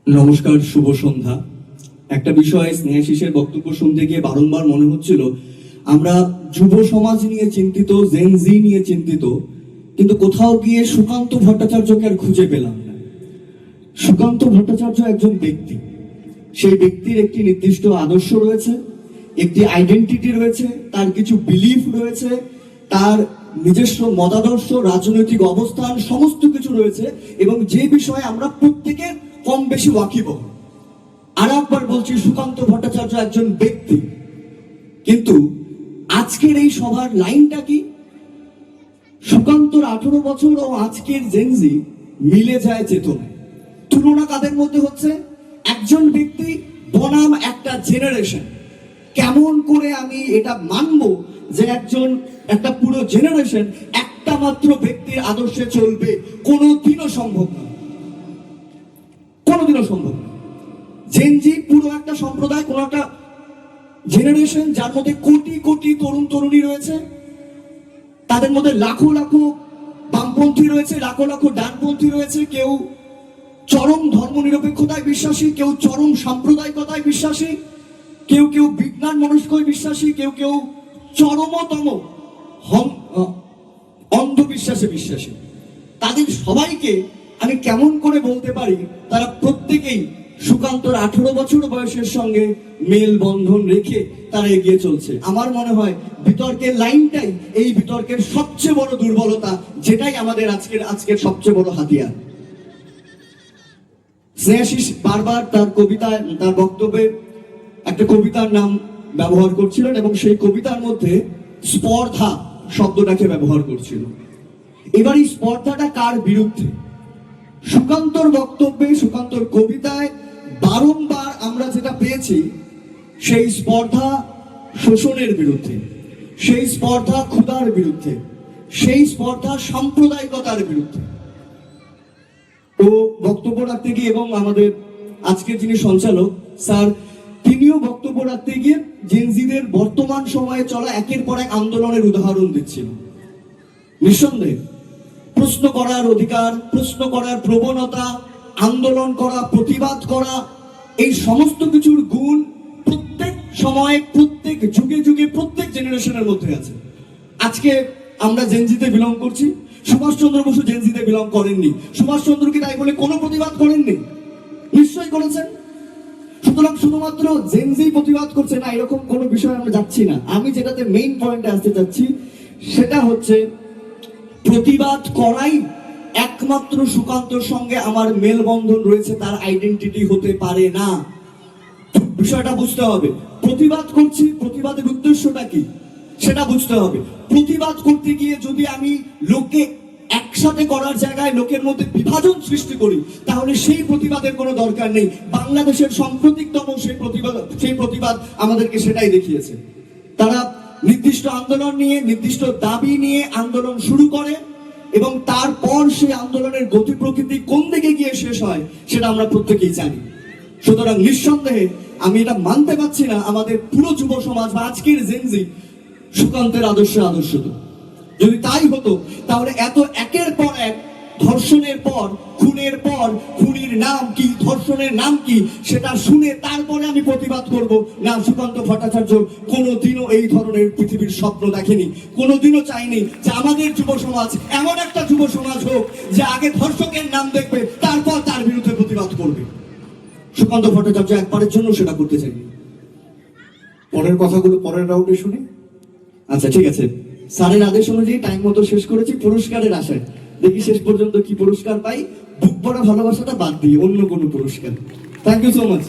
নমস্কার, শুভ সন্ধ্যা। একটা বিষয়ে স্নেহাশিসের বক্তব্য শুনতে গিয়ে বারংবার মনে হচ্ছিল আমরা যুব সমাজ নিয়ে চিন্তিত, জেনজি নিয়ে চিন্তিত, কিন্তু কোথাও গিয়ে সুকান্ত ভট্টাচার্যকে আর খুঁজে পেলাম না। সুকান্ত ভট্টাচার্য একজন ব্যক্তি, সেই ব্যক্তির একটি নির্দিষ্ট আদর্শ রয়েছে, একটি আইডেন্টিটি রয়েছে, তার কিছু বিলিফ রয়েছে, তার নিজস্ব মতাদর্শ, রাজনৈতিক অবস্থান, সমস্ত কিছু রয়েছে, এবং যে বিষয়ে আমরা প্রত্যেকের কম বেশি ওয়াকিবহ। আর একবার বলছি, সুকান্ত ভট্টাচার্য একজন ব্যক্তি, কিন্তু আজকের এই সভার লাইনটা কি? সুকান্তর 18 বছর ও আজকের জেনজি মিলে যায় চেতনায়। তুলনা কাদের মধ্যে হচ্ছে? একজন ব্যক্তি বনাম একটা জেনারেশন। কেমন করে আমি এটা মানবো যে একটা পুরো জেনারেশন একটা মাত্র ব্যক্তির আদর্শে চলবে? কোনোদিনও সম্ভব না, কোনোদিনও সম্ভব না। জেনজি পুরো একটা সম্প্রদায়, কোন একটা জেনারেশন, যার মধ্যে কোটি কোটি তরুণ তরুণী রয়েছে, তাদের মধ্যে লাখো লাখো বামপন্থী রয়েছে, লাখো লাখো ডানপন্থী রয়েছে, কেউ চরম ধর্মনিরপেক্ষতায় বিশ্বাসী, কেউ চরম সাম্প্রদায়িকতায় বিশ্বাসী, কেউ কেউ বিজ্ঞান মনস্কয় বিশ্বাসী, কেউ কেউ চরমতম অন্ধবিশ্বাসে বিশ্বাসী। তাদের সবাইকে আমি কেমন করে বলতে পারি তারা প্রত্যেকেই সুকান্তর 18 বছর বয়সের সঙ্গে মেল বন্ধন রেখে তারা এগিয়ে চলছে? আমার মনে হয় বিতর্কের লাইনটাই এই বিতর্কের সবচেয়ে বড় দুর্বলতা, যেটাই আমাদের আজকের সবচেয়ে বড় হাতিয়ার। স্নেহাশিস বারবার তার কবিতায়, তার বক্তব্যে একটা কবিতার নাম ব্যবহার করছিলেন, এবং সেই কবিতার মধ্যে স্পর্ধা শব্দটাকে ব্যবহার করছিল। এবার এই স্পর্ধাটা কার বিরুদ্ধে? সুকান্তর বক্তব্যে, সুকান্তর কবিতায় বারংবার আমরা যেটা পেয়েছি, সেই স্পর্ধা শোষণের বিরুদ্ধে, সেই স্পর্ধা ক্ষুধার বিরুদ্ধে, সেই স্পর্ধা সাম্প্রদায়িকতার বিরুদ্ধে। ও বক্তব্য রাখতে গিয়ে, এবং আমাদের আজকের যিনি সঞ্চালক স্যার, তিনিও বক্তব্য রাখতে গিয়ে জেনজিদের বর্তমান সময়ে চলা একের পর এক আন্দোলনের উদাহরণ দিচ্ছিল। নিঃসন্দেহে প্রশ্ন করার অধিকার, প্রশ্ন করার প্রবণতা, আন্দোলন করা, প্রতিবাদ করা, এই সমস্ত কিছুর গুণ প্রত্যেক সময়ে, প্রত্যেক যুগে যুগে, প্রত্যেক জেনারেশনের মধ্যে আছে। আজকে আমরা জেনজিতে বিলং করছি, সুভাষচন্দ্র বসু জেনজিতে বিলং করেননি। সুভাষচন্দ্র কি তাই বলে কোনো প্রতিবাদ করেননি? নিশ্চয়ই করেছেন। সুতরাং শুধুমাত্র জেনজি প্রতিবাদ করছে না, এরকম কোনো বিষয় আমরা যাচ্ছি না। আমি যেটাতে মেইন পয়েন্টে আসতে চাচ্ছি, সেটা হচ্ছে প্রতিবাদ করাই একমাত্র সুকান্তর সঙ্গে আমার মেলবন্ধন রয়েছে, তার আইডেন্টিটি হতে পারে না। বিষয়টা বুঝতে হবে। প্রতিবাদ করছি, প্রতিবাদের উদ্দেশ্যটা কি সেটা বুঝতে হবে। প্রতিবাদ করতে গিয়ে যদি আমি লোককে একসাথে করার জায়গায় লোকের মধ্যে বিভাজন সৃষ্টি করি, তাহলে সেই প্রতিবাদের কোনো দরকার নেই। বাংলাদেশের সাম্প্রতিকতম সেই প্রতিবাদ আমাদেরকে সেটাই দেখিয়েছে। তারা নির্দিষ্ট আন্দোলন নিয়ে, নির্দিষ্ট দাবি নিয়ে আন্দোলন শুরু করে, এবং তারপর সেই আন্দোলনের গতি প্রকৃতি কোন দিকে গিয়ে শেষ হয় সেটা আমরা প্রত্যেকেই জানি। সুতরাং নিঃসন্দেহে আমি এটা মানতে পারছি না আমাদের পুরো যুব সমাজ বা আজকের জেনজি সুকান্তের আদর্শিত। যদি তাই হতো, তাহলে এত একের পর এক ধর্ষণের পর, খুনের পর, খুনির নাম কি, ধর্ষণের নাম কি, সেটা শুনে তারপরে আমি প্রতিবাদ করব না। সুকান্ত ভট্টাচার্য কোনোদিনও এই ধরনের পৃথিবীর স্বপ্ন দেখেনি, কোনোদিনও চাইনি যে আমাদের যুব সমাজ এমন একটা যুব সমাজ হোক যে আগে ধর্ষকের নাম দেখবে, তারপর তার বিরুদ্ধে প্রতিবাদ করবে। সুকান্ত ভট্টাচার্য একবারের জন্য সেটা করতে চাইনি। পরের কথাগুলো পরের রাউন্ডে শুনি। আচ্ছা, ঠিক আছে। স্যারের আদেশ অনুযায়ী টাইম মতো শেষ করেছি, পুরস্কারের আশায়। দেখি শেষ পর্যন্ত কি পুরস্কার পাই, বুক ভরা ভালোবাসাটা বাদ দিয়ে অন্য কোনো পুরস্কার। Thank you so much.